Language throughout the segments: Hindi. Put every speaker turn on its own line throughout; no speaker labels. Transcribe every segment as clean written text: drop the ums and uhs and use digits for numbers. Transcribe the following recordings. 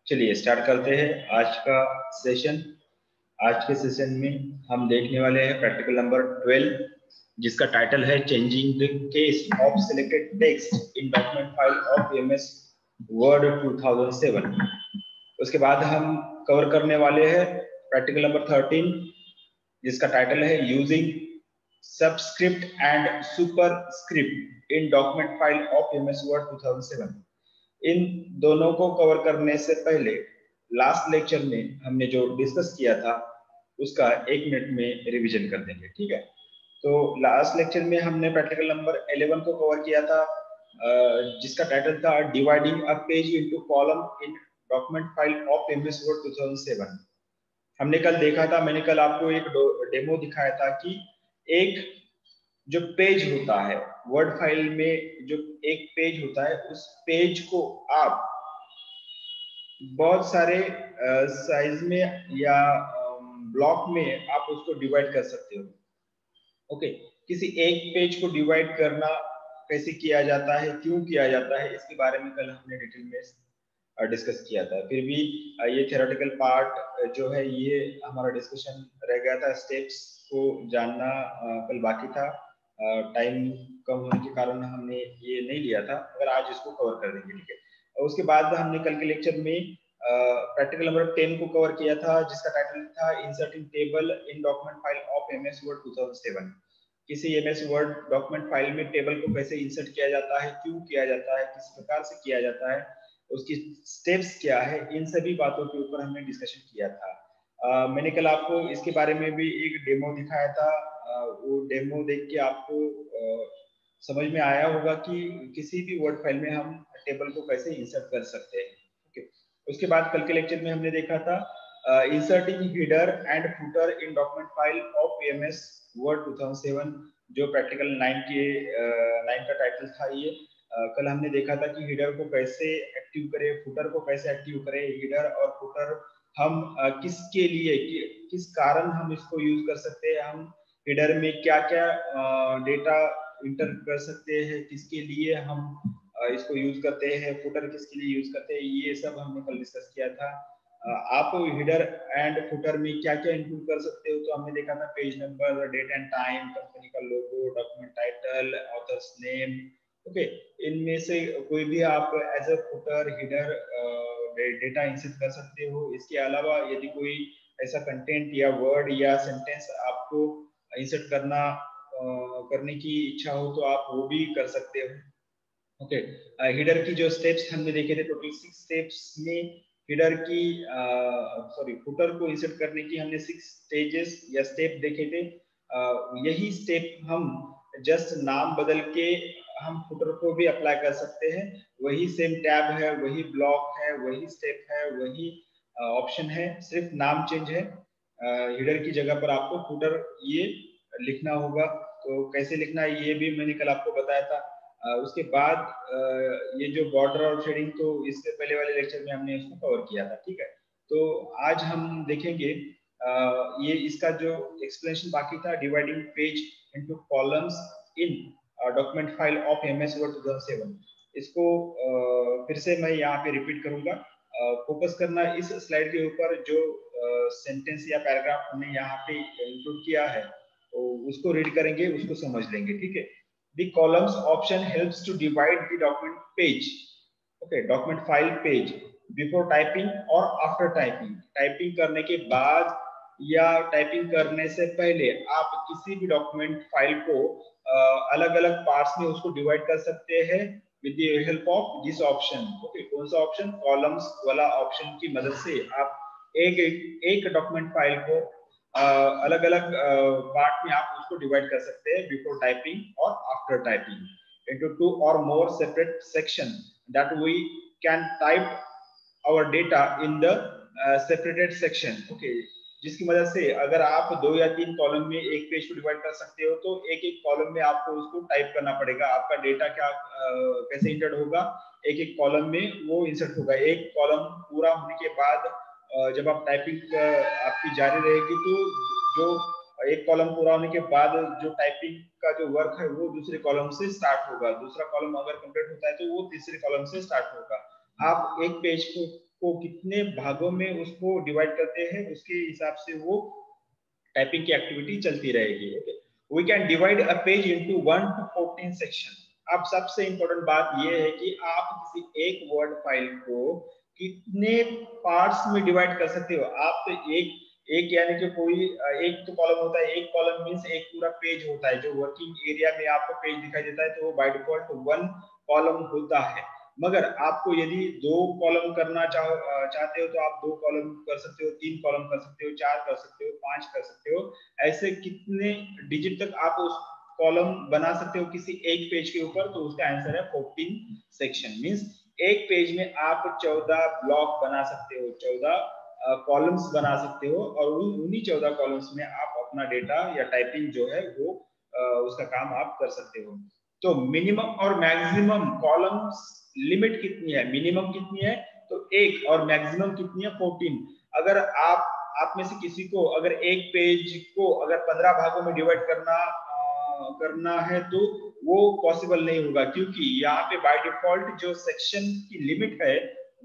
चलिए स्टार्ट करते हैं आज का सेशन। आज के सेशन में हम देखने वाले हैं प्रैक्टिकल नंबर 12, जिसका टाइटल है changing the case of selected text in document file of MS word 2007। उसके बाद हम कवर करने वाले हैं प्रैक्टिकल नंबर 13, जिसका टाइटल है using subscript and superscript in document file of MS word 2007। इन दोनों को कवर करने से पहले लास्ट लेक्चर में हमने जो डिस्कस किया था उसका 1 मिनट में रिवीजन कर देंगे, ठीक है। तो लास्ट लेक्चर में हमने प्रैक्टिकल नंबर 11 को कवर किया था, जिसका टाइटल था dividing a page into column in document file of MS word 2007। हमने कल देखा था, मैंने कल आपको एक डेमो दिखाया था कि एक जो पेज होता है वर्ड फाइल में, जो एक पेज होता है, उस पेज को आप बहुत सारे साइज में या ब्लॉक में आप उसको डिवाइड कर सकते हो। ओके, किसी एक पेज को डिवाइड करना कैसे किया जाता है, क्यों किया जाता है, इसके बारे में कल हमने डिटेल में डिस्कस किया था। फिर भी ये थ्योरेटिकल पार्ट जो है ये हमारा डिस्कशन रह गया था। स्टेप्स को जानना कल बाकी था, टाइम कम होने के कारण हमने ये नहीं लिया था, मगर आज इसको कवर कर देंगे, ठीक है। और उसके बाद हमने कल के लेक्चर में प्रैक्टिकल नंबर 10 को कवर किया था, जिसका टाइटल था inserting table in document file of MS word 2007। किसी एमएस वर्ड डॉक्यूमेंट फाइल में टेबल को कैसे इंसर्ट किया जाता है, क्यों किया जाता है, किस प्रकार से किया जाता है, उसकी स्टेप्स क्या है, इन सभी बातों के ऊपर हमने डिस्कशन किया था। मैंने कल आपको इसके बारे में भी एक डेमो दिखाया था। वो डेमो देख के आपको समझ में आया होगा कि किसी भी वर्ड फाइल में हम टेबल को कैसे इंसर्ट कर सकते हैं। ओके, उसके बाद कल के लेक्चर में हमने देखा था inserting header and footer in document file of MS word 2007, जो प्रैक्टिकल 9 का टाइटल था ये। कल हमने देखा था कि हीडर को कैसे एक्टिव करें, फुटर को कैसे एक्टिव करें। हीडर और फुटर हम किसके लिए, किस कारण हम इसको यूज कर सकते हैं, हम हीडर में क्या क्या डेटा इंटर कर सकते हैं, किसके लिए हम इसको यूज करते हैं, फुटर किसके लिए यूज करते हैं, ये सब हमने कल डिस्कस किया था। आप हीडर एंड फुटर में क्या क्या इंक्लूड कर सकते हो, तो हमने देखा था page number, date and time, company का logo, document title, authors name. Okay, इनमें से कोई भी आप as a footer header data insert कर सकते हो। इसके अलावा यदि कोई ऐसा कंटेंट या वर्ड या सेंटेंस आपको इंसर्ट करने की इच्छा हो तो आप वो भी कर सकते हो। ओके, हीडर की जो स्टेप्स हमने देखे थे, टोटल 6 स्टेप्स में हीडर की फुटर को इंसर्ट करने की हमने 6 स्टेजेस या स्टेप देखे थे। यही स्टेप हम जस्ट नाम बदल के हम फुटर को भी अप्लाई कर सकते हैं। वही सेम टैब है, वही ब्लॉक है, वही स्टेप है, वही ऑप्शन है, सिर्फ नाम चेंज है। हीडर की जगह पर आपको फुटर ये लिखना होगा। तो कैसे लिखना है ये भी मैंने कल आपको बताया था। उसके बाद ये जो बॉर्डर और शेडिंग, तो इससे पहले वाले लेक्चर में हमने इसको कवर किया था, ठीक है। तो आज हम देखेंगे ये इसका जो एक्सप्लेनेशन बाकी था, dividing page into columns in document file of MS word 2007। इसको फिर से मैं यहाँ पे रिपीट करूंगा। फोकस करना इस स्लाइड के ऊपर, जो सेंटेंस या पैराग्राफ हमने यहाँ पे इंक्लूड किया है, तो उसको रीड करेंगे, उसको समझ लेंगे, ठीक है। The columns option helps to divide the document page, okay, document file page before typing or after typing। Typing करने के बाद या टाइपिंग करने से पहले आप किसी भी डॉक्यूमेंट फाइल को अलग अलग पार्ट्स में उसको डिवाइड कर सकते हैं with the help of this option. Okay, कौन सा ऑप्शन? कॉलम्स वाला ऑप्शन की मदद से आप एक डॉक्यूमेंट फाइल को अलग अलग पार्ट में आप उसको डिवाइड कर सकते हैं बिफोर टाइपिंग और after typing into 2 or more separate section that we can type our data in the separated section। okay, जिसकी मदद से अगर आप 2 या 3 कॉलम में एक पेज को डिवाइड कर सकते हो, तो एक एक कॉलम में आपको उसको टाइप करना पड़ेगा। आपका डेटा क्या कैसे इंसर्ट होगा, एक एक कॉलम में वो इंसर्ट होगा। एक कॉलम पूरा होने के बाद जब आप टाइपिंग आपकी जारी रहेगी, तो जो एक कॉलम पूरा होने के बाद जो टाइपिंग का जो वर्क है वो दूसरे कॉलम से स्टार्ट होगा। दूसरा कॉलम अगर कंप्लीट होता है तो वो तीसरे कॉलम से स्टार्ट होगा। आप एक पेज को कितने भागों में उसको डिवाइड करते हैं, उसके हिसाब से वो टाइपिंग की एक्टिविटी चलती रहेगी। Okay, we can divide a page into 1 to 14 section. अब सबसे इंपॉर्टेंट बात ये है कि आप किसी एक वर्ड फाइल को कितने पार्ट्स में डिवाइड कर सकते हो। आप तो एक यानी कि कोई एक तो कॉलम होता है, एक कॉलम मींस एक पूरा पेज होता है। जो वर्किंग एरिया में आपको पेज दिखाई देता है तो वो बाय डिफॉल्ट 1 कॉलम होता है। मगर आपको यदि 2 कॉलम करना चाहते हो तो आप 2 कॉलम कर सकते हो, 3 कॉलम कर सकते हो, 4 कर सकते हो, 5 कर सकते हो। ऐसे कितने डिजिट तक आप उस कॉलम बना सकते हो किसी एक पेज के ऊपर, तो उसका आंसर है 14 सेक्शन। मींस एक पेज में आप 14 ब्लॉक बना सकते हो, 14 कॉलम्स बना सकते हो, और उन्हीं 14 कॉलम्स में आप अपना डेटा या टाइपिंग जो है वो उसका काम आप कर सकते हो। तो मिनिमम और मैक्सिमम कॉलम्स लिमिट कितनी है, मिनिमम कितनी है तो 1 और मैक्सिमम कितनी है 14। अगर आप में से किसी को अगर एक पेज को अगर 15 भागों में डिवाइड करना है तो वो पॉसिबल नहीं होगा, क्योंकि यहाँ पे बाय डिफॉल्ट जो सेक्शन की लिमिट है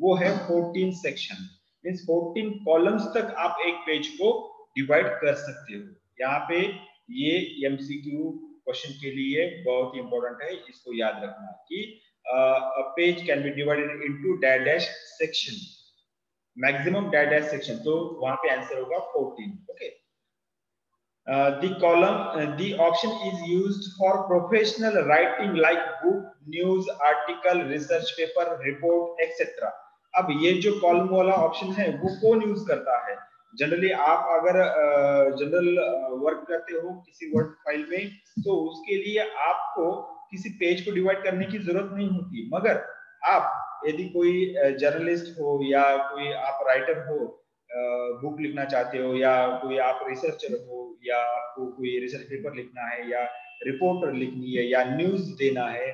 वो है 14 सेक्शन। मींस 14 कॉलम्स तक आप एक पेज को डिवाइड कर सकते हो। यहाँ पे ये एमसीक्यू क्वेश्चन के लिए बहुत ही इंपॉर्टेंट है, इसको याद रखना कि a page can be divided into dash section, maximum dash section, तो वहां पे आंसर होगा 14। Okay, the option is used for professional writing like book, news, article, research paper, report, etc. अब ये जो कॉलम वाला ऑप्शन है वो कौन यूज करता है? जनरली आप अगर जनरल वर्क करते हो किसी वर्ड फाइल में तो उसके लिए आपको किसी पेज को डिवाइड करने की जरूरत नहीं होती। मगर आप यदि कोई जर्नलिस्ट हो या कोई आप राइटर हो, बुक लिखना चाहते हो, या कोई आप रिसर्चर हो, या आपको कोई रिसर्च पेपर लिखना है, या रिपोर्ट लिखनी है, या न्यूज देना है,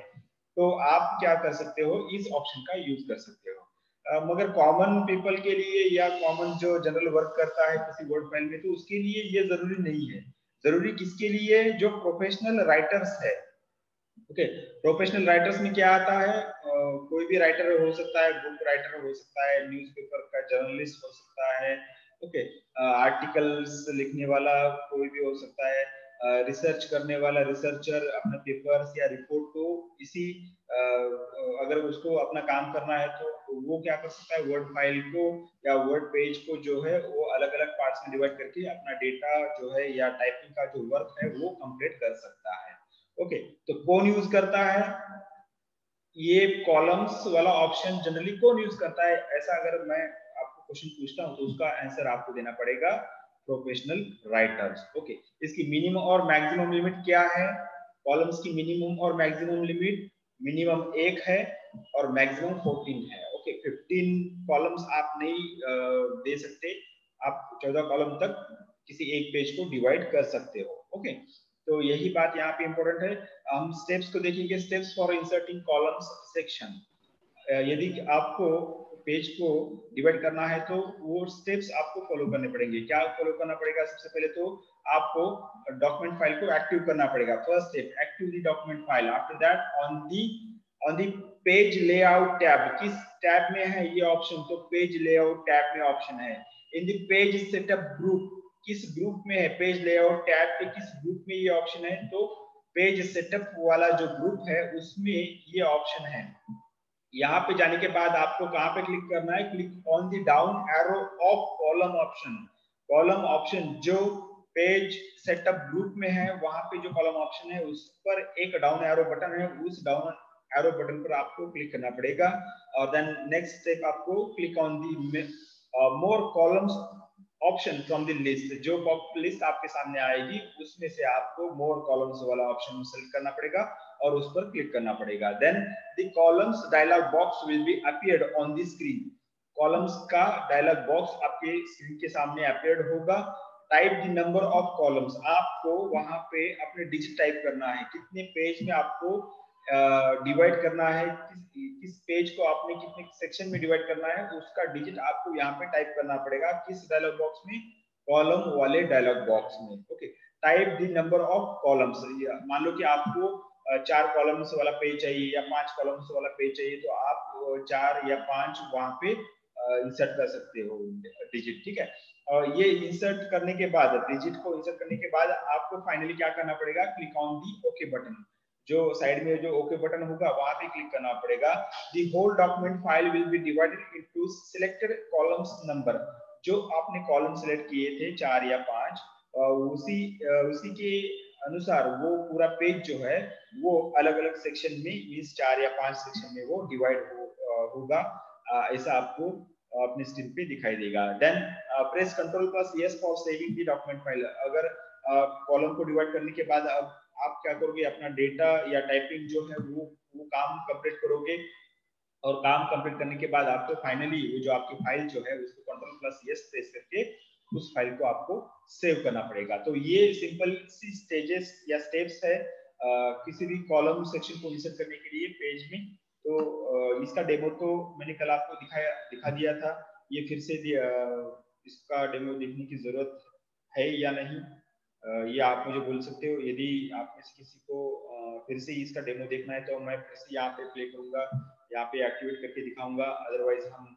तो आप क्या कर सकते हो, इस ऑप्शन का यूज कर सकते हो। मगर कॉमन पीपल के लिए या कॉमन जो जनरल वर्क करता है किसी वर्ड फाइल में, तो उसके लिए ये जरूरी नहीं है। जरूरी किसके लिए? जो प्रोफेशनल राइटर्स है। ओके, प्रोफेशनल राइटर्स में क्या आता है? कोई भी राइटर हो सकता है, बुक राइटर हो सकता है, न्यूज़पेपर का जर्नलिस्ट हो सकता है, ओके, आर्टिकल्स लिखने वाला कोई भी हो सकता है, रिसर्च करने वाला रिसर्चर अपने पेपर्स या रिपोर्ट को इसी अगर उसको अपना काम करना है तो वो क्या कर सकता है, वर्ड फाइल को या वर्ड पेज को जो है वो अलग अलग पार्ट्स में डिवाइड करके अपना डेटा जो है या टाइपिंग का जो वर्क है वो कंप्लीट कर सकता है। ओके, तो कौन यूज करता है ये कॉलम्स वाला ऑप्शन? जनरली कौन यूज करता है ऐसा? अगर मैं आपको क्वेश्चन पूछता हूं तो उसका आंसर आपको देना पड़ेगा प्रोफेशनल राइटर्स। ओके, इसकी मिनिमम और मैक्सिमम लिमिट क्या है? कॉलम्स की मिनिमम और मैक्सिमम लिमिट, मिनिमम 1 है और मैक्सिमम 14 है। ओके, 15 कॉलम्स आप नहीं दे सकते, आप 14 कॉलम तक किसी एक पेज को डिवाइड कर सकते हो। ओके, तो यही बात यहाँ पे इंपॉर्टेंट है। हम स्टेप्स को देखेंगे, steps for inserting columns section. यदि आपको पेज को डिवाइड करना है तो वो स्टेप्स आपको फॉलो करने पड़ेंगे। क्या फॉलो करना पड़ेगा? सबसे पहले तो आपको डॉक्यूमेंट फाइल को एक्टिव करना पड़ेगा। First step, active the document file. After that on the page layout tab, किस टैब में है ये ऑप्शन? तो पेज लेआउट टैब में ऑप्शन है। In the page setup group, किस ग्रुप में है? पेज लेआउट टैब के किस ग्रुप में ये ऑप्शन है? तो पेज सेटअप वाला जो ग्रुप है उसमें ये ऑप्शन है। यहाँ पे जाने के बाद आपको कहाँ पे क्लिक करना है? Click on the down arrow of column option. Column option जो पेज सेटअप ग्रुप में है वहां पे जो कॉलम ऑप्शन है उस पर एक डाउन एरो बटन है, उस डाउन एरो बटन पर आपको क्लिक करना पड़ेगा। और देन नेक्स्ट स्टेप आपको click on the more columns option from the list. जो लिस्ट आपके सामने आएगी उसमें से आपको मोर कॉलम्स वाला ऑप्शन सेलेक्ट करना पड़ेगा और उस पर क्लिक करना पड़ेगा। Then the columns dialog box will be appeared on the screen. Columns का डायलॉग बॉक्स आपके स्क्रीन के सामने अपीयर्ड होगा। Type the number of columns, आपको वहां पे अपने डिजिट टाइप करना है, कितने पेज में आपको डिवाइड करना है, किस पेज को आपने कितने सेक्शन में डिवाइड करना है उसका डिजिट आपको यहाँ पे टाइप करना पड़ेगा। किस डायलॉग बॉक्स में? कॉलम वाले डायलॉग बॉक्स में। Okay, type the number of columns. मान लो कि आपको 4 कॉलम्स वाला पेज चाहिए या 5 कॉलम्स वाला पेज चाहिए, तो आप 4 या 5 वहां पे इंसर्ट कर सकते हो डिजिट, ठीक है। और ये इंसर्ट करने के बाद, डिजिट को इंसर्ट करने के बाद आपको फाइनली क्या करना पड़ेगा, click on the okay button. जो साइड में जो ओके बटन होगा वहां पे क्लिक करना पड़ेगा। The whole document file will be divided into selected columns number. जो आपने कॉलम सेलेक्ट किए थे 4 या 5, उसी के अनुसार वो पूरा पेज जो है वो अलग अलग सेक्शन में, मींस 4 या 5 सेक्शन में वो डिवाइड होगा। ऐसा आपको अपने स्क्रीन पे दिखाई देगा। Then press control plus S for saving the document file. अगर कॉलम को डिवाइड करने के बाद अब आप क्या करोगे, अपना डेटा या टाइपिंग जो है वो काम कंप्लीट करोगे, और काम कंप्लीट करने के बाद आपको फाइनली वो जो आपकी फाइल जो है उसको कंट्रोल प्लस यस प्रेस करके उस फाइल को आपको सेव करना पड़ेगा। तो ये सिंपल सी स्टेजेस या स्टेप्स है किसी भी कॉलम सेक्शन को इंसर्ट करने के लिए पेज में। तो इसका डेमो तो मैंने कल आपको दिखा दिया था। ये फिर से इसका डेमो देखने की जरूरत है या नहीं, ये आप मुझे बोल सकते हो। यदि आप में से किसी को फिर से इसका डेमो देखना है तो मैं फिर से यहाँ पे प्ले करूंगा, यहाँ पे एक्टिवेट करके दिखाऊंगा। अदरवाइज हम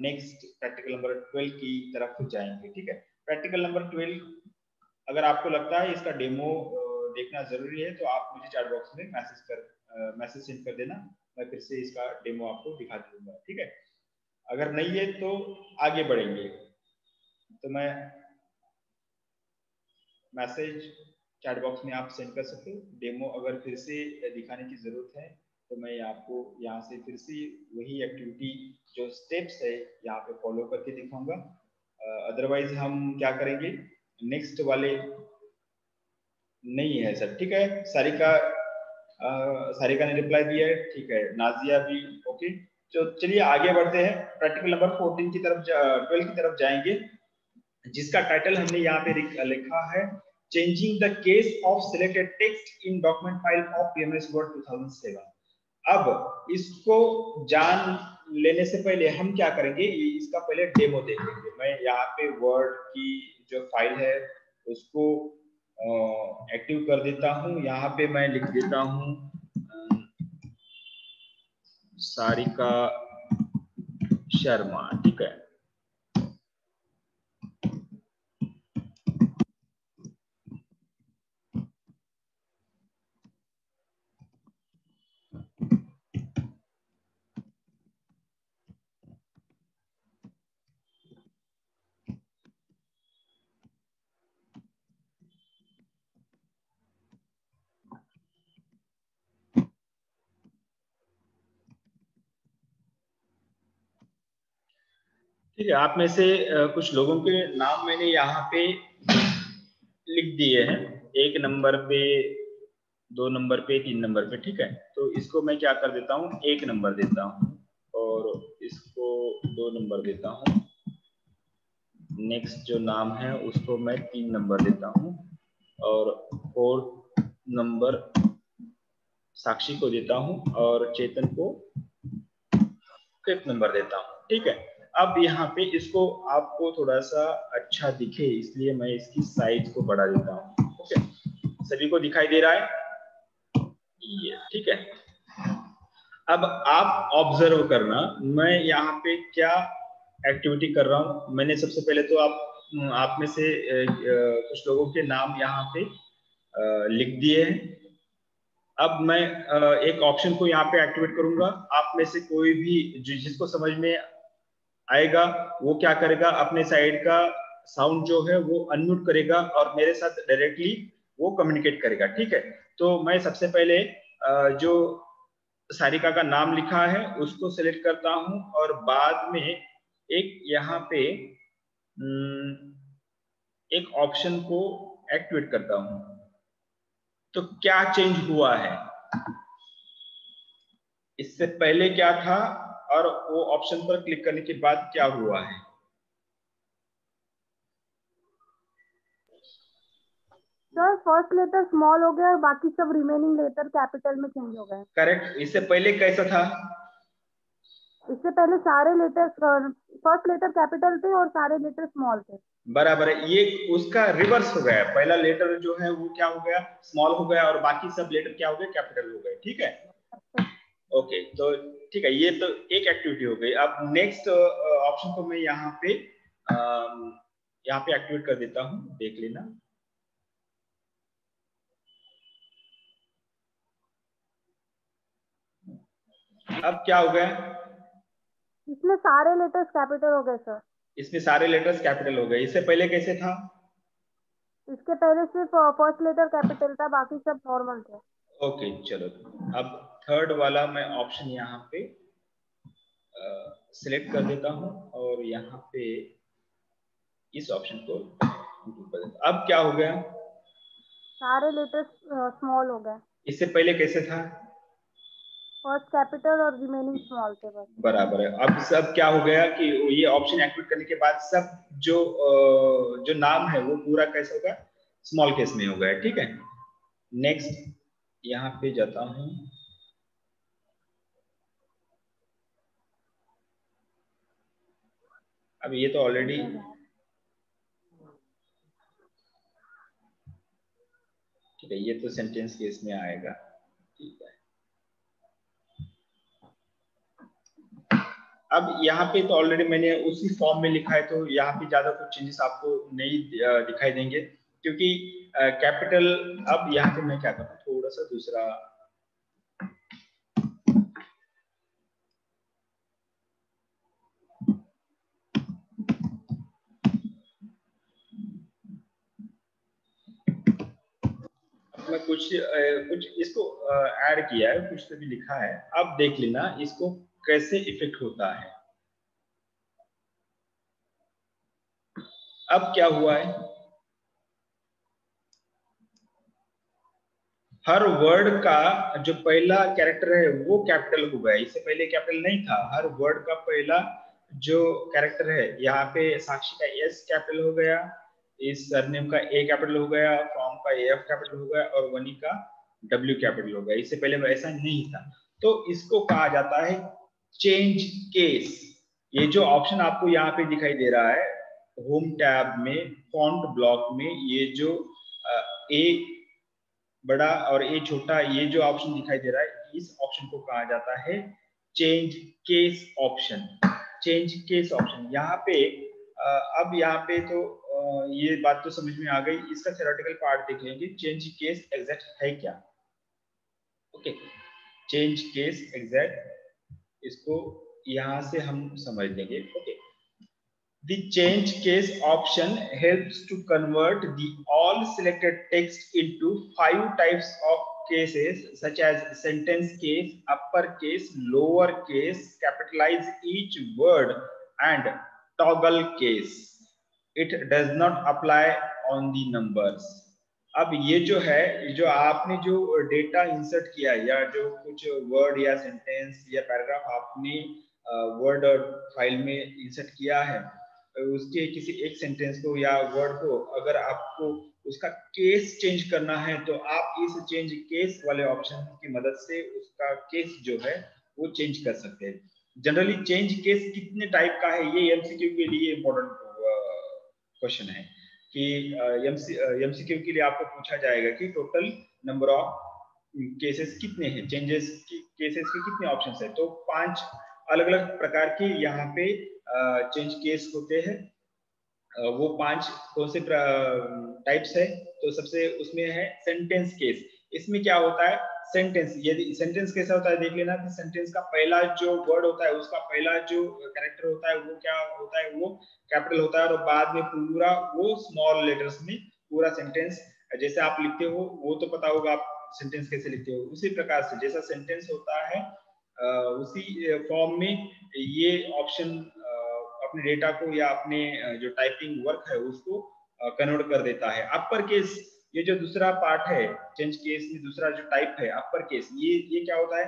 नेक्स्ट प्रैक्टिकल नंबर 12 की तरफ जाएंगे, ठीक है। प्रैक्टिकल नंबर 12 अगर आपको लगता है इसका डेमो देखना जरूरी है तो आप मुझे चैट बॉक्स में मैसेज सेंड कर देना, मैं फिर से इसका डेमो आपको दिखा दूंगा, ठीक है। अगर नहीं है तो आगे बढ़ेंगे। तो मैं मैसेज चैट बॉक्स में आप सेंड कर सकते हो। डेमो अगर फिर से दिखाने की जरूरत है तो मैं आपको यहाँ से फिर से वही एक्टिविटी जो स्टेप्स है यहाँ पे फॉलो करके दिखाऊंगा। अदरवाइज हम क्या करेंगे, नेक्स्ट वाले नहीं है सर, ठीक है। सारिका ने रिप्लाई दिया है, ठीक है। नाजिया भी ओके। तो चलिए आगे बढ़ते हैं, प्रैक्टिकल नंबर 14 की तरफ 12 की तरफ जाएंगे, जिसका टाइटल हमने यहाँ पे लिखा है changing the case of selected text in document file of PMS word 2007। अब इसको जान लेने से पहले हम क्या करेंगे, इसका पहले डेमो देख लेंगे। मैं यहाँ पे वर्ड की जो फाइल है उसको एक्टिव कर देता हूँ। यहाँ पे मैं लिख देता हूँ सारिका शर्मा, ठीक है। ठीक है, आप में से कुछ लोगों के नाम मैंने यहाँ पे लिख दिए हैं, 1 नंबर पे, 2 नंबर पे, 3 नंबर पे, ठीक है। तो इसको मैं क्या कर देता हूँ, 1 नंबर देता हूँ, और इसको 2 नंबर देता हूँ। नेक्स्ट जो नाम है उसको मैं 3 नंबर देता हूँ, और 4 नंबर साक्षी को देता हूँ, और चेतन को 5 नंबर देता हूँ, ठीक है। अब यहाँ पे इसको आपको थोड़ा सा अच्छा दिखे इसलिए मैं इसकी साइज को बढ़ा देता हूँ, ओके। सभी को दिखाई दे रहा है ये, ठीक है। अब आप ऑब्जर्व करना मैं यहाँ पे क्या एक्टिविटी कर रहा हूँ। मैंने सबसे पहले तो आप में से कुछ लोगों के नाम यहाँ पे लिख दिए हैं। अब मैं एक ऑप्शन को यहाँ पे एक्टिवेट करूंगा। आप में से कोई भी जिसको समझ में आएगा वो क्या करेगा, अपने साइड का साउंड जो है वो अनम्यूट करेगा और मेरे साथ डायरेक्टली वो कम्युनिकेट करेगा, ठीक है। तो मैं सबसे पहले जो सारिका का नाम लिखा है उसको सिलेक्ट करता हूं, और बाद में एक यहाँ पे एक ऑप्शन को एक्टिवेट करता हूं। तो क्या चेंज हुआ है, इससे पहले क्या था और वो ऑप्शन पर क्लिक करने के बाद क्या हुआ है।
सर फर्स्ट लेटर स्मॉल हो गया और बाकी सब रिमेनिंग लेटर कैपिटल में चेंज हो गए।
करेक्ट। इससे पहले कैसा था?
इससे पहले सारे लेटर फर्स्ट लेटर कैपिटल थे और सारे लेटर स्मॉल थे।
बराबर है, ये उसका रिवर्स हो गया। पहला लेटर जो है वो क्या हो गया, स्मॉल हो गया, और बाकी सब लेटर क्या हो गए, कैपिटल हो गए, ठीक है। ओके, तो ठीक है, ये तो एक एक्टिविटी हो गई। अब नेक्स्ट ऑप्शन को मैं यहाँ पे एक्टिवेट कर देता हूँ, देख लेना। अब क्या हो गया?
इसमें सारे लेटर्स कैपिटल हो गए सर।
इसमें सारे लेटर्स कैपिटल हो गए। इससे पहले कैसे था?
इसके पहले सिर्फ फर्स्ट लेटर कैपिटल था, बाकी सब नॉर्मल थे।
ओके चलो, अब थर्ड वाला मैं ऑप्शन यहाँ पे सिलेक्ट कर देता हूँ और यहाँ पे इस ऑप्शन को include कर देता हूं। अब क्या हो गया?
सारे लेटर्स स्मॉल हो गए।
इससे पहले कैसे था?
फर्स्ट कैपिटल और रिमेनिंग स्मॉल थे बस।
बराबर है। अब सब क्या हो गया कि ये ऑप्शन एक्टिवेट करने के बाद सब जो नाम है वो पूरा कैसे होगा? स्मॉल केस में हो गया। ठीक है, नेक्स्ट यहाँ पे जाता हूँ। अब ये तो ऑलरेडी ठीक है, ये तो सेंटेंस केस में आएगा। ठीक है, अब यहाँ पे तो ऑलरेडी मैंने उसी फॉर्म में लिखा है, तो यहाँ पे ज्यादा कुछ चेंजेस आपको नहीं दिखाई देंगे, क्योंकि कैपिटल। अब यहाँ पे मैं क्या करता हूँ, थोड़ा सा दूसरा मैं कुछ इसको ऐड किया है, कुछ तो भी लिखा है। अब देख लेना इसको कैसे इफेक्ट होता है। अब क्या हुआ है, हर वर्ड का जो पहला कैरेक्टर है वो कैपिटल हो गया। इससे पहले कैपिटल नहीं था। हर वर्ड का पहला जो कैरेक्टर है, यहाँ पे साक्षी का एस कैपिटल हो गया, इस सरनेम का ए कैपिटल हो गया, फ्रॉम का एफ कैपिटल हो गया और वनी का डब्ल्यू कैपिटल हो गया। इससे पहले वैसा नहीं था। तो इसको कहा जाता है चेंज केस। ये जो ऑप्शन आपको यहाँ पे दिखाई दे रहा है होम टैब में, फॉन्ट ब्लॉक में, ये जो ए बड़ा और ए छोटा, ये जो ऑप्शन दिखाई दे रहा है, इस ऑप्शन को कहा जाता है change case option. Change case option यहाँ पे अब यहाँ पे तो ये बात तो समझ में आ गई। इसका थ्योरेटिकल पार्ट देख लेंगे, चेंज केस एग्जैक्ट है क्या। ओके, चेंज केस एग्जैक्ट, इसको यहाँ से हम समझ लेंगे। Okay, the change case option helps to convert the all selected text into 5 types of cases, such as sentence case, upper case, lower case, capitalize each word, and toggle case. It does not apply on the numbers. अब ये जो है, जो आपने जो डेटा इंसर्ट किया या जो कुछ वर्ड या सेंटेंस या पैराग्राफ आपने वर्ड और फाइल में इंसर्ट किया है, उसके किसी एक सेंटेंस को या वर्ड को अगर आपको उसका केस चेंज करना है, तो आप इस चेंज केस वाले ऑप्शन की मदद से उसका केस जो है वो चेंज कर सकते हैं। जनरली चेंज केस कितने टाइप का है, ये एमसीक्यू के लिए इंपॉर्टेंट क्वेश्चन है कि एमसीक्यू के लिए आपको पूछा जाएगा कि टोटल नंबर ऑफ केसेस कितने हैं, चेंजेस की केसेस के कितने ऑप्शंस है। तो 5 अलग अलग प्रकार के यहाँ पे चेंज केस होते हैं। वो 5 कौन से टाइप्स है, तो सबसे उसमें है सेंटेंस केस। इसमें क्या होता है, सेंटेंस, यदि सेंटेंस कैसा होता है देख लेना कि सेंटेंस का पहला जो वर्ड होता है, उसका पहला जो कैरेक्टर होता है वो क्या होता है, वो कैपिटल होता है और बाद में पूरा वो स्मॉल लेटर्स में पूरा सेंटेंस जैसे आप लिखते हो, वो तो पता होगा आप सेंटेंस कैसे लिखते हो। उसी प्रकार से जैसा सेंटेंस होता है उसी फॉर्म में ये ऑप्शन अपने डेटा को या अपने जो टाइपिंग वर्क है उसको कन्वर्ट कर देता है। अपर केस, ये जो दूसरा पार्ट है चेंज केस में, दूसरा जो टाइप है अपर केस, ये क्या होता है,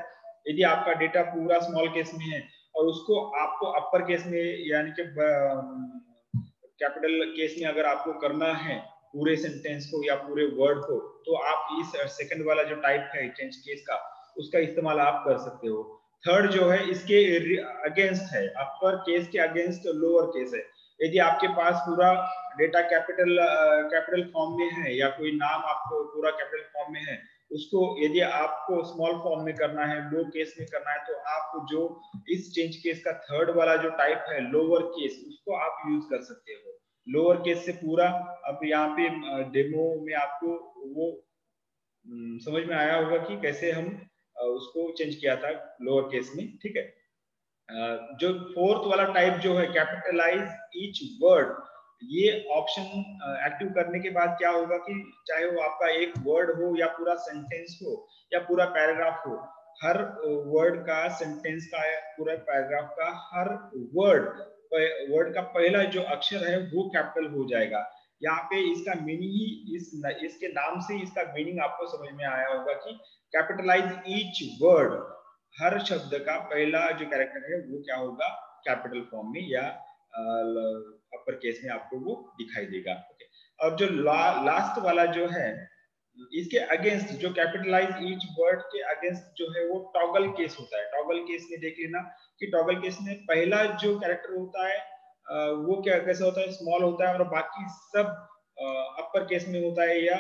यदि आपका डेटा पूरा स्मॉल केस में है और उसको आपको अपर केस में यानी कि कैपिटल केस में अगर आपको करना है पूरे सेंटेंस को या पूरे वर्ड को, तो आप इस सेकंड वाला जो टाइप है चेंज केस का, उसका इस्तेमाल आप कर सकते हो। थर्ड जो है इसके अगेंस्ट है, अपर केस के अगेंस्ट लोअर केस है। यदि आपके पास पूरा डेटा कैपिटल फॉर्म में है या कोई नाम आपको पूरा कैपिटल फॉर्म में है, उसको यदि आपको स्मॉल फॉर्म में करना है, लो केस में करना है, तो आप जो इस चेंज केस का थर्ड वाला जो टाइप है लोअर केस, उसको आप यूज कर सकते हो। लोअर केस से पूरा, अब यहाँ पे डेमो में आपको वो समझ में आया होगा कि कैसे हम उसको चेंज किया था लोअर केस में, ठीक है। जो फोर्थ वाला टाइप जो है कैपिटलाइज ईच वर्ड, ये ऑप्शन एक्टिव करने के बाद क्या होगा कि चाहे वो आपका एक वर्ड हो या पूरा सेंटेंस हो या पूरा पैराग्राफ हो, हर वर्ड का, सेंटेंस का, पूरा पैराग्राफ का हर वर्ड का पहला जो अक्षर है वो कैपिटल हो जाएगा। यहाँ पे इसका मीनिंग ही इसके नाम से इसका मीनिंग आपको समझ में आया होगा कि कैपिटलाइज ईच वर्ड, हर शब्द का पहला जो कैरेक्टर है वो क्या होगा, कैपिटल फॉर्म में या अपर केस में आपको वो दिखाई देगा। ओके, और जो लास्ट वाला जो है, इसके अगेंस्ट, जो कैपिटलाइज ईच वर्ड के अगेंस्ट जो है वो टॉगल केस होता है। टॉगल केस में देख लेना कि टॉगल केस में पहला जो कैरेक्टर होता है वो क्या कैसा होता है, स्मॉल होता है, और बाकी सब अपर केस में होता है या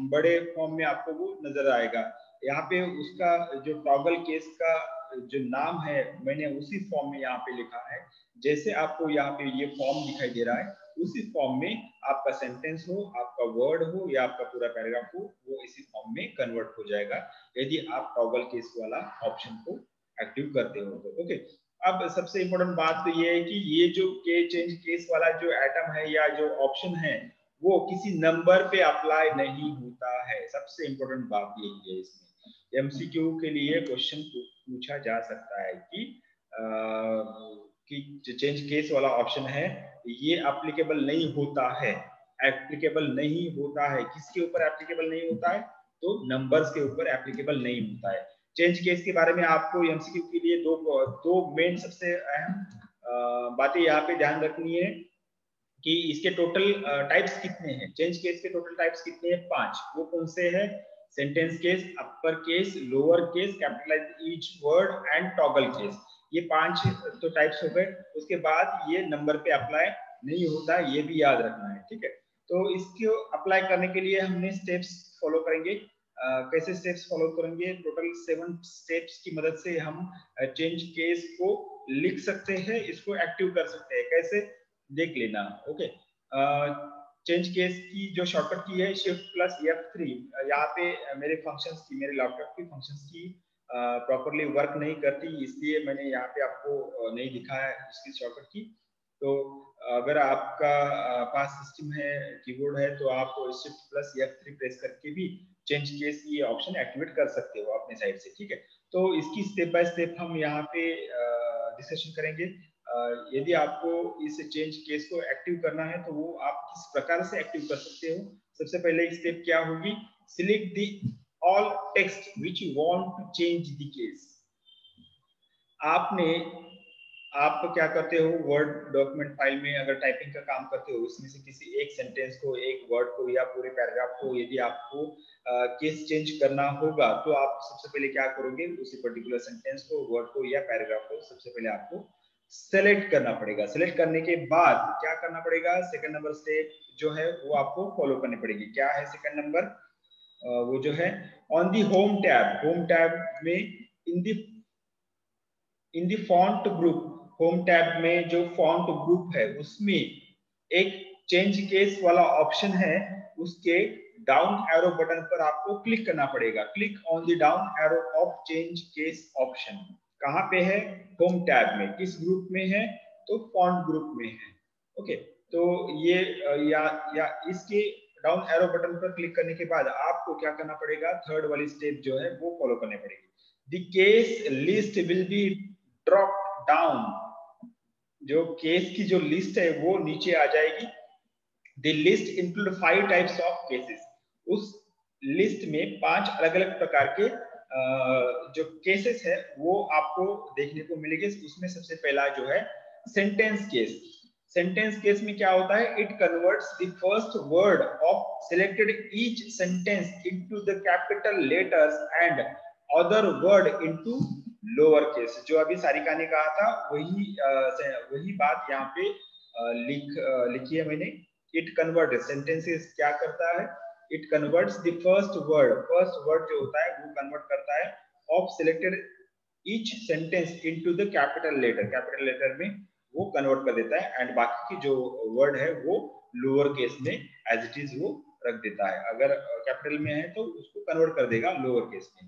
बड़े फॉर्म में आपको वो नजर आएगा। यहाँ पे उसका जो टॉगल केस का जो नाम है मैंने उसी फॉर्म में यहाँ पे लिखा है। जैसे आपको यहाँ पे ये फॉर्म दिखाई दे रहा है, उसी फॉर्म में आपका सेंटेंस हो, आपका वर्ड हो या आपका पूरा पैराग्राफ हो, वो इसी फॉर्म में कन्वर्ट हो जाएगा यदि आप टॉगल केस वाला ऑप्शन को एक्टिव करते हो तो। ओके, अब सबसे इम्पोर्टेंट बात तो ये है कि ये जो के चेंज केस वाला जो एटम है या जो ऑप्शन है वो किसी नंबर पे अप्लाई नहीं होता है। सबसे इम्पोर्टेंट बात यही है। इसमें एमसीक्यू के लिए क्वेश्चन पूछा जा सकता है कि जो चेंज केस वाला ऑप्शन है ये एप्लीकेबल नहीं होता है। एप्लीकेबल नहीं होता है, किसके ऊपर एप्लीकेबल नहीं होता है, तो नंबर्स के ऊपर एप्लीकेबल नहीं होता है। चेंज केस के बारे में आपको एमसीक्यू के लिए दो मेन सबसे अहम बातें यहाँ पे ध्यान रखनी है कि इसके टोटल टाइप्स कितने हैं। चेंज केस के टोटल टाइप्स कितने हैं, 5। वो कौन से हैं, sentence case, upper case, lower case, capitalize each word and toggle case. ये 5 तो टाइप्स हो गए। उसके बाद ये नंबर पे अप्लाई नहीं होता, ये भी याद रखना है, ठीक है। तो इसको अप्लाई करने के लिए हमने स्टेप्स फॉलो करेंगे। कैसे स्टेप्स फॉलो करेंगे, टोटल 7 स्टेप्स की मदद से हम चेंज केस को लिख सकते हैं, इसको एक्टिव कर सकते हैं। कैसे, देख लेना। ओके, चेंज केस की जो शॉर्टकट की है शिफ्ट प्लस F3। यहाँ पे मेरे फंक्शंस की, मेरे लैपटॉप की फंक्शंस की प्रॉपरली वर्क नहीं करती, इसलिए मैंने यहाँ पे आपको नहीं दिखाया इसकी शॉर्टकट की। तो अगर आपका पास सिस्टम है, कीबोर्ड है, तो आप शिफ्ट प्लस F3 प्रेस करके भी चेंज केस ये ऑप्शन एक्टिवेट कर सकते हो अपने साइड से, ठीक है। तो इसकी स्टेप बाय स्टेप हम यहाँ पे डिस्कशन करेंगे। यदि आपको इस चेंज केस को एक्टिव करना है तो वो आप किस प्रकार से एक्टिव कर सकते हो। सबसे पहले स्टेप क्या होगी, select the all text which you want to change the case. आप क्या करते हो, वर्ड डॉक्यूमेंट फाइल में अगर टाइपिंग का काम करते हो, उसमें से किसी एक सेंटेंस को, एक वर्ड को या पूरे पैराग्राफ को यदि आपको केस चेंज करना होगा तो आप सबसे पहले क्या करोगे, उसी पर्टिकुलर सेंटेंस को, वर्ड को या पैराग्राफ को सबसे पहले आपको सेलेक्ट करना पड़ेगा। सेलेक्ट करने के बाद क्या करना पड़ेगा, सेकंड नंबर स्टेप जो है वो आपको फॉलो करनी पड़ेगी। क्या है सेकंड नंबर, वो जो है ऑन दी होम टैब में इन दी फॉन्ट ग्रुप, होम टैब में जो फॉन्ट ग्रुप है उसमें एक चेंज केस वाला ऑप्शन है, उसके डाउन एरो बटन पर आपको क्लिक करना पड़ेगा। Click on the down arrow of change case option. कहाँ पे है, होम टैब में। किस ग्रुप में है, तो फॉन्ट ग्रुप में है। ओके, तो ये या इसके डाउन एरो बटन पर क्लिक करने के बाद आपको क्या करना पड़ेगा, थर्ड वाली स्टेप जो है वो फॉलो करनी पड़ेगी। The case list will be drop down, जो केस की जो लिस्ट है वो नीचे आ जाएगी। The list include 5 types of cases. उस लिस्ट में 5 अलग अलग प्रकार के जो केसेस है वो आपको देखने को मिलेंगे। उसमें सबसे पहला जो है सेंटेंस केस। सेंटेंस केस में क्या होता है, it converts the first word of selected each sentence into the capital letters and other word into lower case. जो अभी सारिका ने कहा था वही बात यहाँ पे लिखी है मैंने। इट कन्वर्ट, सेंटेंसेस क्या करता है, it converts the first word जो होता है वो कन्वर्ट करता है of selected each sentence into the capital letter में वो कन्वर्ट कर देता है, एंड बाकी की जो वर्ड है वो लोअर केस में एज इट इज वो रख देता है। अगर कैपिटल में है तो उसको कन्वर्ट कर देगा लोअर केस में।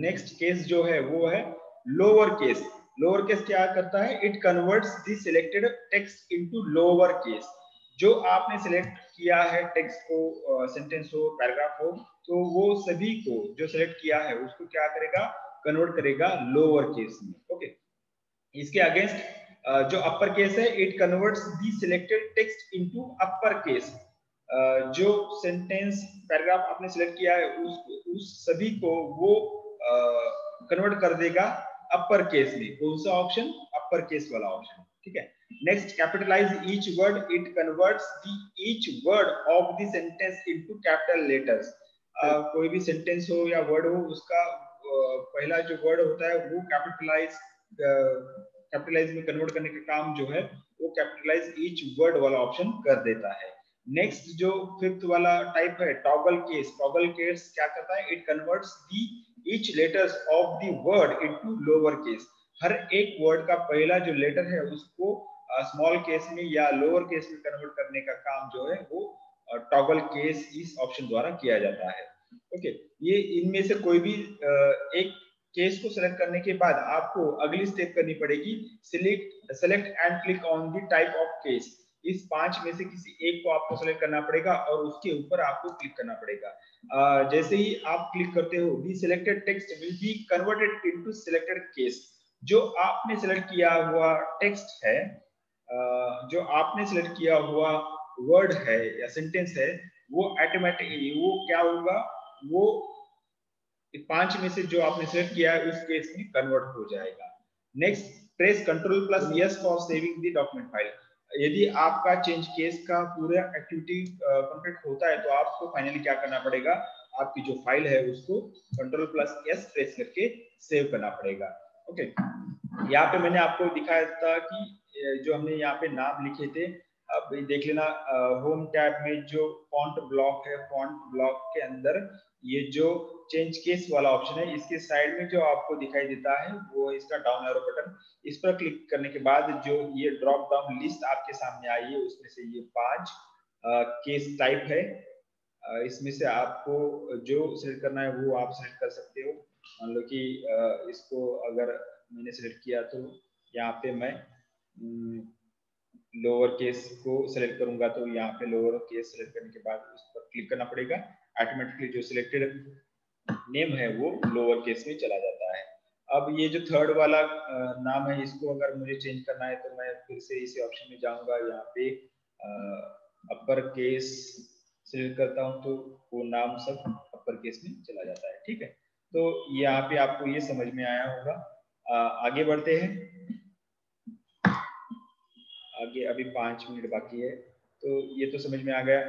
नेक्स्ट केस जो है वो है लोअर केस। लोअर केस क्या करता है? It converts the selected text into lower case. जो आपने सिलेक्ट किया है टेक्स्ट को, सेंटेंस हो, पैराग्राफ हो, तो वो सभी को जो सिलेक्ट किया है उसको क्या करेगा? कन्वर्ट करेगा लोअर केस में। ओके, इसके अगेंस्ट जो अपर केस है, it converts the selected text into upper case. जो सेंटेंस पैराग्राफ आपने सिलेक्ट किया है उस सभी को वो कन्वर्ट कर देगा अपर केस में। कौन सा ऑप्शन? अपर केस वाला ऑप्शन। ठीक है। Next, capitalize each word, it converts the each word of the sentence into capital letters. कोई भी सेंटेंस हो या वर्ड हो, उसका पहला जो वर्ड होता है वो कैपिटलाइज में कन्वर्ट करने का काम जो है वो कैपिटलाइज ईच वर्ड वाला ऑप्शन कर देता है। नेक्स्ट जो फिफ्थ वाला टाइप है टॉगल केस। टॉगल केस क्या करता है? It converts the each letters of the word into lower case. हर एक वर्ड का पहला जो लेटर है उसको स्मॉल केस में या लोअर केस में कन्वर्ट करने का काम जो है वो टॉगल केस इस ऑप्शन द्वारा किया जाता है। ओके, ये इनमें से कोई भी एक केस को सेलेक्ट करने के बाद आपको अगली स्टेप करनी पड़ेगी, select and click on the type of case. इस 5 में से किसी एक को आपको सेलेक्ट करना पड़ेगा और उसके ऊपर आपको क्लिक करना पड़ेगा। जैसे ही आप क्लिक करते हो, the selected text will be converted into selected case. जो आपने सेलेक्ट किया हुआ टेक्स्ट है, जो आपने सेलेक्ट किया हुआ वर्ड है या सेंटेंस है, वो ऑटोमेटिकली वो क्या होगा? वो 5 में से जो आपने सेलेक्ट किया है उस केस में कन्वर्ट हो जाएगा। Next, press Ctrl+S for saving the document file. यदि आपका चेंज केस का पूरा एक्टिविटी कंप्लीट होता है तो आपको फाइनली क्या करना पड़ेगा? आपकी जो फाइल है उसको Ctrl+S प्रेस करके सेव करना पड़ेगा। ओके, यहाँ पे मैंने आपको दिखाया था कि जो हमने यहाँ पे नाम लिखे थे, अब देख लेना होम टैब में जो फॉन्ट ब्लॉक है, फॉन्ट ब्लॉक के अंदर ये जो चेंज केस वाला ऑप्शन है, इसके साइड में जो आपको दिखाई देता है वो इसका डाउन एरो बटन। इस पर क्लिक करने के बाद जो ये ड्रॉप डाउन लिस्ट आपके सामने आई है उसमें से ये 5 केस टाइप है। इसमें से आपको जो सिलेक्ट करना है वो आप सिलेक्ट कर सकते हो। मान लो कि इसको अगर मैंने सिलेक्ट किया तो यहाँ पे मैं लोअर केस को सिलेक्ट करूंगा, तो यहाँ पे लोअर केस सिलेक्ट करने के बाद उस पर क्लिक करना पड़ेगा। ऑटोमेटिकली जो सिलेक्टेड नेम है वो लोअर केस में चला जाता है। अब ये जो थर्ड वाला नाम है, इसको अगर मुझे चेंज करना है तो मैं फिर से इसी ऑप्शन में जाऊंगा, यहाँ पे अपर केस सिलेक्ट करता हूँ तो वो नाम सब अपर केस में चला जाता है। ठीक है, तो यहाँ पे आपको ये समझ में आया होगा। आगे बढ़ते हैं। आगे अभी 5 मिनट बाकी है, तो ये तो समझ में आ गया।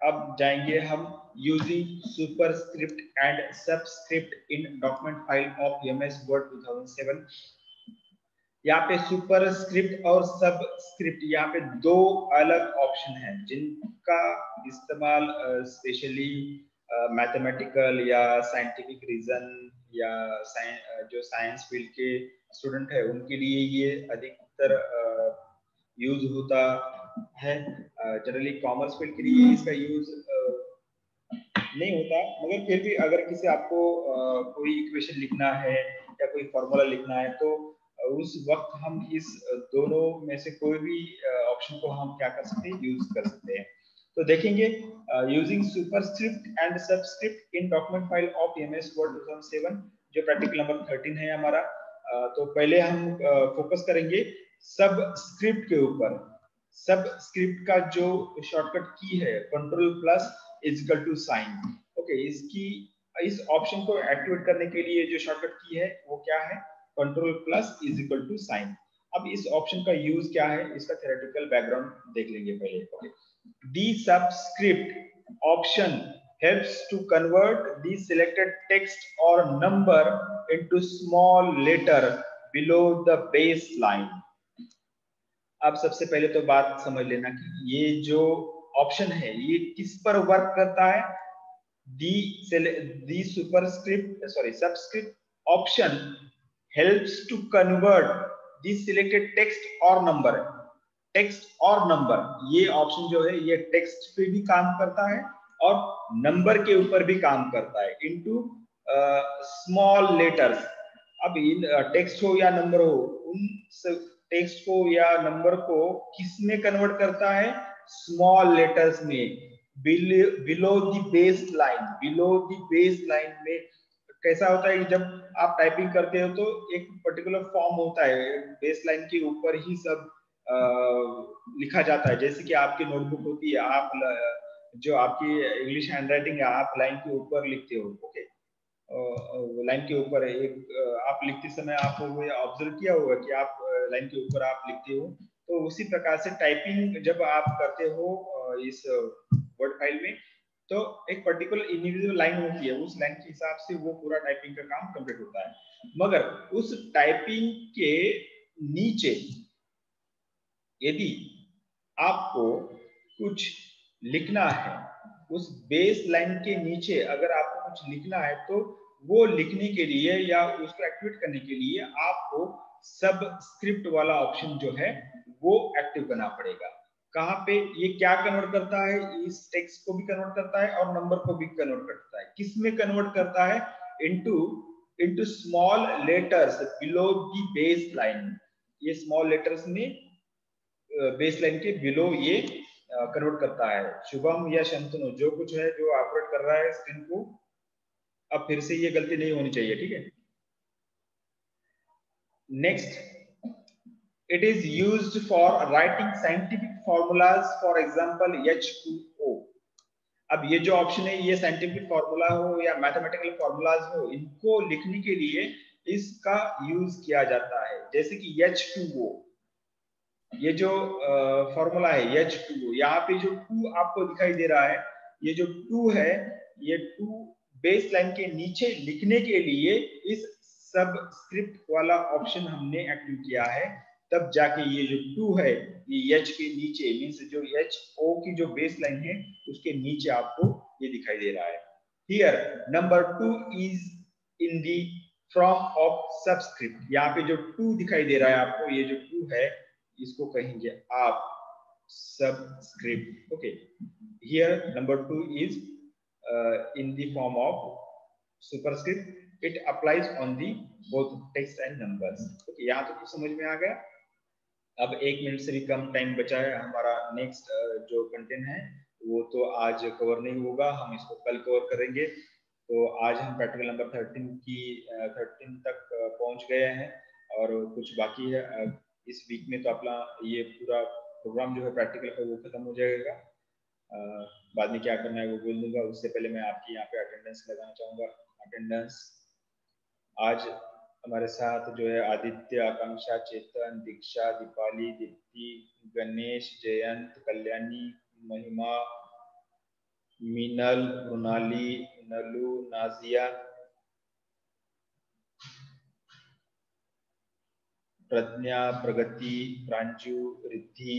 अब जाएंगे हम using superscript and subscript in document file of MS word 2007। यहाँ पे सुपरस्क्रिप्ट और सबस्क्रिप्ट, यहाँ पे 2 अलग ऑप्शन हैं जिनका इस्तेमाल स्पेशली मैथमेटिकल या साइंटिफिक रीजन या जो साइंस फील्ड के स्टूडेंट है उनके लिए ये अधिकतर यूज होता है। जनरली कॉमर्स फील्ड के लिए इसका यूज नहीं होता, मगर फिर भी अगर किसी आपको कोई इक्वेशन लिखना है या कोई फॉर्मूला लिखना है तो उस वक्त हम इस दोनों में से कोई भी ऑप्शन को हम क्या कर सकते हैं? यूज कर सकते हैं। तो देखेंगे using superscript and subscript in document file of MS word 2007, जो प्रैक्टिकल नंबर 13 है हमारा। तो पहले हम फोकस करेंगे सबस्क्रिप्ट के ऊपर। सबस्क्रिप्ट का जो शॉर्टकट की है Ctrl+sign। ओके, इस ऑप्शन को एक्टिवेट करने के लिए जो शॉर्टकट की है वो क्या है? Ctrl+sign। अब इस ऑप्शन का यूज क्या है, इसका थ्योरेटिकल बैकग्राउंड देख लेंगे पहले। Okay, the subscript option helps to convert the selected text or number into small letter below the baseline। अब सबसे पहले तो बात समझ लेना कि ये जो ऑप्शन है ये किस पर वर्क करता है? The superscript sorry subscript option helps to convert the selected text or number. Text और नंबर, ये ऑप्शन जो है ये टेक्स्ट पे भी काम करता है और नंबर के ऊपर भी काम करता है इनटू स्मॉल लेटर्स। अब इन टेक्स्ट हो या नंबर हो, उन टेक्स्ट को या नंबर को किस में कन्वर्ट करता है? स्मॉल लेटर्स में, below the base line. Below the base line में कैसा होता है कि जब आप टाइपिंग करते हो तो एक पर्टिकुलर फॉर्म होता है, बेस लाइन के ऊपर ही सब लिखा जाता है। जैसे कि आपकी नोटबुक होती है, आप जो आपकी इंग्लिश हैंडराइटिंग है आप लाइन के ऊपर लिखते हो, ओके, लाइन के ऊपर एक आप लिखते समय आपको वो ऑब्जर्व किया होगा कि आप लाइन के ऊपर आप लिखते हो, तो उसी प्रकार से टाइपिंग जब आप करते हो इस वर्ड फाइल में, तो एक पर्टिकुलर इंडिविजुअल लाइन होती है, उस लाइन के हिसाब से वो पूरा टाइपिंग का काम कंप्लीट होता है। मगर उस टाइपिंग के नीचे यदि आपको कुछ लिखना है, उस बेस लाइन के नीचे अगर आपको कुछ लिखना है, तो वो लिखने के लिए या उसको एक्टिवेट करने के लिए आपको सब स्क्रिप्ट वाला ऑप्शन जो है वो एक्टिव करना पड़ेगा। कहाँ पे? ये क्या कन्वर्ट करता है? इस टेक्स्ट को भी कन्वर्ट करता है और नंबर को भी कन्वर्ट करता है। किस में कन्वर्ट करता है? Into small letters below the base line. ये स्मॉल लेटर्स में बेस लाइन के बिलो ये कन्वर्ट करता है। शुभम या शंतनु जो कुछ है जो ऑपरेट कर रहा है स्क्रीन को, अब फिर से ये गलती नहीं होनी चाहिए, ठीक है। Next, it is used for writing scientific formulas, for example H2O। अब ये जो ऑप्शन है ये साइंटिफिक फॉर्मूला हो या मैथमेटिकल फॉर्मूलाज हो, इनको लिखने के लिए इसका यूज किया जाता है। जैसे कि H2O, ये जो फॉर्मूला है H2O, यहाँ पे जो 2 आपको दिखाई दे रहा है, ये जो 2 है, ये 2 बेस लाइन के नीचे लिखने के लिए इस सब स्क्रिप्ट वाला ऑप्शन हमने एक्टिव किया है, तब जाके ये जो 2 है ये H के नीचे मींस जो HO की जो बेस लाइन है उसके नीचे आपको ये दिखाई दे रहा है। Here number 2 is in the form of subscript. यहाँ पे जो 2 दिखाई दे रहा है आपको, ये जो 2 है इसको कहेंगे आप subscript, okay. Here number 2 is in the form of superscript, it applies on the both text and numbers, okay। यहाँ तो कुछ समझ में आ गया। अब 1 मिनट से भी कम टाइम बचा है, हमारा नेक्स्ट जो कंटेंट है वो तो आज कवर नहीं होगा, हम इसको कल कवर करेंगे। तो आज हम प्रैक्टिकल नंबर 13 तक पहुंच गए हैं और कुछ बाकी है। इस वीक में तो अपना ये पूरा प्रोग्राम जो है प्रैक्टिकल का वो खत्म हो जाएगा। बाद में क्या करना है वो बोल दूंगा, उससे पहले मैं आपकी यहाँ पे अटेंडेंस लगाना चाहूंगा। अटेंडेंस आज हमारे साथ जो है आदित्य, आकांक्षा, चेतन, दीक्षा, दीपाली, दीप्ति, गणेश, जयंत, कल्याणी, महिमा, मीनल, मृणाली, नलू, नाजिया, प्रज्ञा, प्रगति, प्रांजू, रिद्धि,